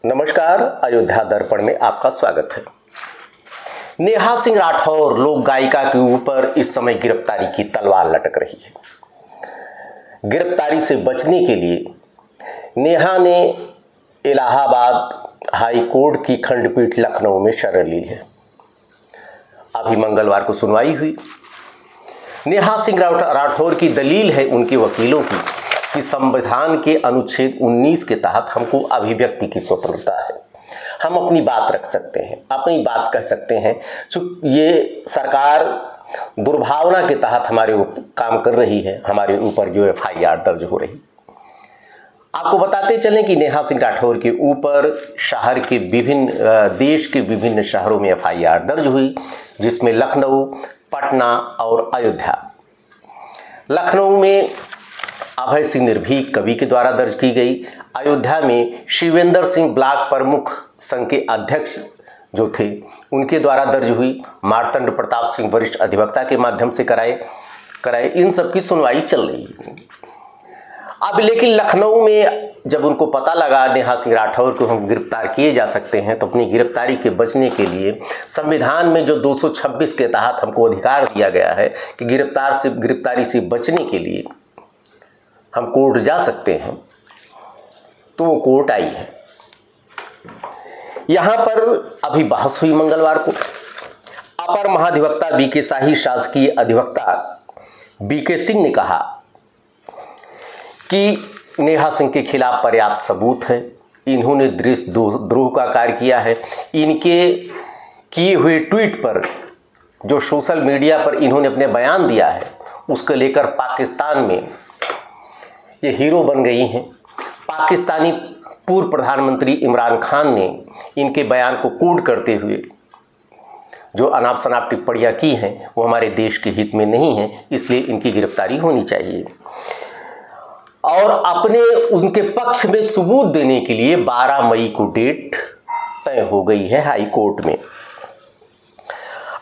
नमस्कार, अयोध्या दर्पण में आपका स्वागत है। नेहा सिंह राठौर लोक गायिका के ऊपर इस समय गिरफ्तारी की तलवार लटक रही है। गिरफ्तारी से बचने के लिए नेहा ने इलाहाबाद हाई कोर्ट की खंडपीठ लखनऊ में शरण ली है। अभी मंगलवार को सुनवाई हुई। नेहा सिंह राठौर की दलील है उनके वकीलों की कि संविधान के अनुच्छेद 19 के तहत हमको अभिव्यक्ति की स्वतंत्रता है, हम अपनी बात रख सकते हैं, अपनी बात कह सकते हैं। चूंकि ये सरकार दुर्भावना के तहत हमारे ऊपर काम कर रही है, हमारे ऊपर जो FIR दर्ज हो रही। आपको बताते चलें कि नेहा सिंह राठौर के ऊपर देश के विभिन्न शहरों में FIR दर्ज हुई, जिसमें लखनऊ, पटना और अयोध्या। लखनऊ में अभय सिंह निर्भीक कवि के द्वारा दर्ज की गई, अयोध्या में शिवेंद्र सिंह ब्लॉक प्रमुख संघ के अध्यक्ष जो थे उनके द्वारा दर्ज हुई, मार्तंड प्रताप सिंह वरिष्ठ अधिवक्ता के माध्यम से कराए। इन सब की सुनवाई चल रही है। अब लेकिन लखनऊ में जब उनको पता लगा नेहा सिंह राठौर को हम गिरफ्तार किए जा सकते हैं, तो अपनी गिरफ्तारी के बचने के लिए संविधान में जो 226 के तहत हमको अधिकार दिया गया है कि गिरफ्तारी से बचने के लिए हम कोर्ट जा सकते हैं, तो वो कोर्ट आई है। यहां पर अभी बहस हुई मंगलवार को। अपर महाधिवक्ता BK शाही, शासकीय अधिवक्ता BK सिंह ने कहा कि नेहा सिंह के खिलाफ पर्याप्त सबूत है, इन्होंने देशद्रोह का कार्य किया है। इनके किए हुए ट्वीट पर जो सोशल मीडिया पर इन्होंने अपने बयान दिया है, उसको लेकर पाकिस्तान में ये हीरो बन गई हैं। पाकिस्तानी पूर्व प्रधानमंत्री इमरान खान ने इनके बयान को कोट करते हुए जो अनाप शनाप टिप्पणियाँ की हैं वो हमारे देश के हित में नहीं हैं, इसलिए इनकी गिरफ्तारी होनी चाहिए। और उनके पक्ष में सबूत देने के लिए 12 मई को डेट तय हो गई है हाई कोर्ट में।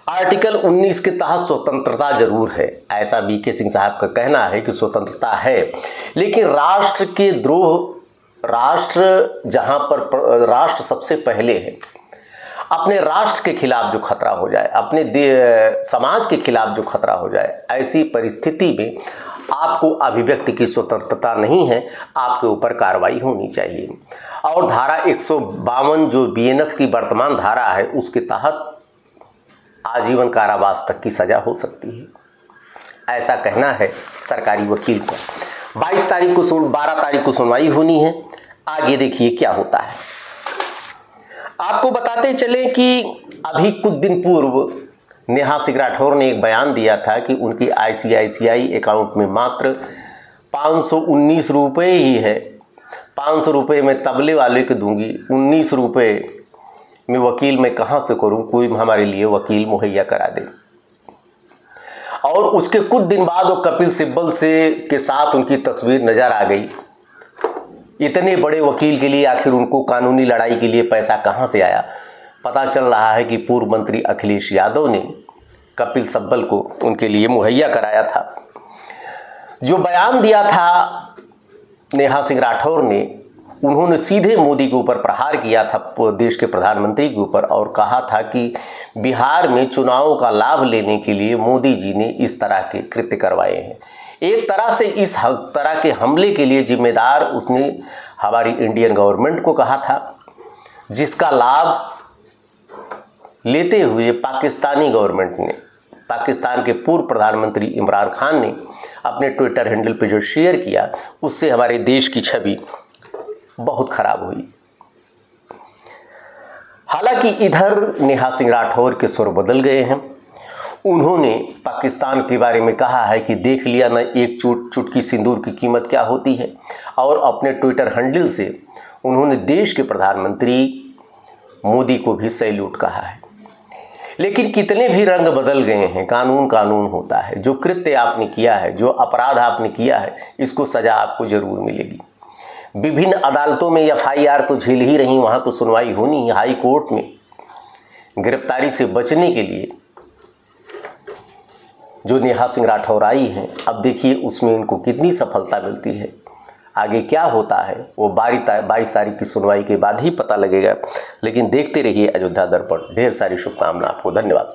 आर्टिकल 19 के तहत स्वतंत्रता जरूर है, ऐसा BK सिंह साहब का कहना है कि स्वतंत्रता है, लेकिन राष्ट्र के द्रोह, जहां पर राष्ट्र सबसे पहले है, अपने राष्ट्र के खिलाफ जो खतरा हो जाए, अपने समाज के खिलाफ जो खतरा हो जाए, ऐसी परिस्थिति में आपको अभिव्यक्ति की स्वतंत्रता नहीं है, आपके ऊपर कार्रवाई होनी चाहिए। और धारा 152 जो BNS की वर्तमान धारा है, उसके तहत आजीवन कारावास तक की सजा हो सकती है, ऐसा कहना है सरकारी वकील को। 12 तारीख को सुनवाई होनी है। आगे देखिए क्या होता है। आपको बताते चले कि अभी कुछ दिन पूर्व नेहा सिंह राठौर ने एक बयान दिया था कि उनकी ICICI अकाउंट में मात्र 519 रुपये ही है। 500 रुपये मैं तबले वाले को दूंगी, 19 रुपये मैं वकील में कहाँ से करूं, कोई हमारे लिए वकील मुहैया करा दे। और उसके कुछ दिन बाद वो कपिल सिब्बल के साथ उनकी तस्वीर नजर आ गई। इतने बड़े वकील के लिए आखिर उनको कानूनी लड़ाई के लिए पैसा कहाँ से आया? पता चल रहा है कि पूर्व मंत्री अखिलेश यादव ने कपिल सिब्बल को उनके लिए मुहैया कराया था। जो बयान दिया था नेहा सिंह राठौर ने, उन्होंने सीधे मोदी के ऊपर प्रहार किया था, देश के प्रधानमंत्री के ऊपर, और कहा था कि बिहार में चुनावों का लाभ लेने के लिए मोदी जी ने इस तरह के कृत्य करवाए हैं। एक तरह से इस तरह के हमले के लिए जिम्मेदार उसने हमारी इंडियन गवर्नमेंट को कहा था, जिसका लाभ लेते हुए पाकिस्तानी गवर्नमेंट ने, पाकिस्तान के पूर्व प्रधानमंत्री इमरान खान ने अपने ट्विटर हैंडल पे जो शेयर किया, उससे हमारे देश की छवि बहुत खराब हुई। हालांकि इधर नेहा सिंह राठौर के स्वर बदल गए हैं। उन्होंने पाकिस्तान के बारे में कहा है कि देख लिया ना एक चुटकी सिंदूर की कीमत क्या होती है, और अपने ट्विटर हैंडल से उन्होंने देश के प्रधानमंत्री मोदी को भी सैल्यूट कहा है। लेकिन कितने भी रंग बदल गए हैं, कानून होता है। जो कृत्य आपने किया है, जो अपराध आपने किया है, इसको सजा आपको जरूर मिलेगी। विभिन्न अदालतों में FIR तो झेल ही रही, वहाँ तो सुनवाई होनी है। हाई कोर्ट में गिरफ्तारी से बचने के लिए जो नेहा सिंह राठौर आई हैं, अब देखिए उसमें इनको कितनी सफलता मिलती है। आगे क्या होता है वो 22 तारीख की सुनवाई के बाद ही पता लगेगा। लेकिन देखते रहिए अयोध्या दर्पण। ढेर सारी शुभकामना आपको। धन्यवाद।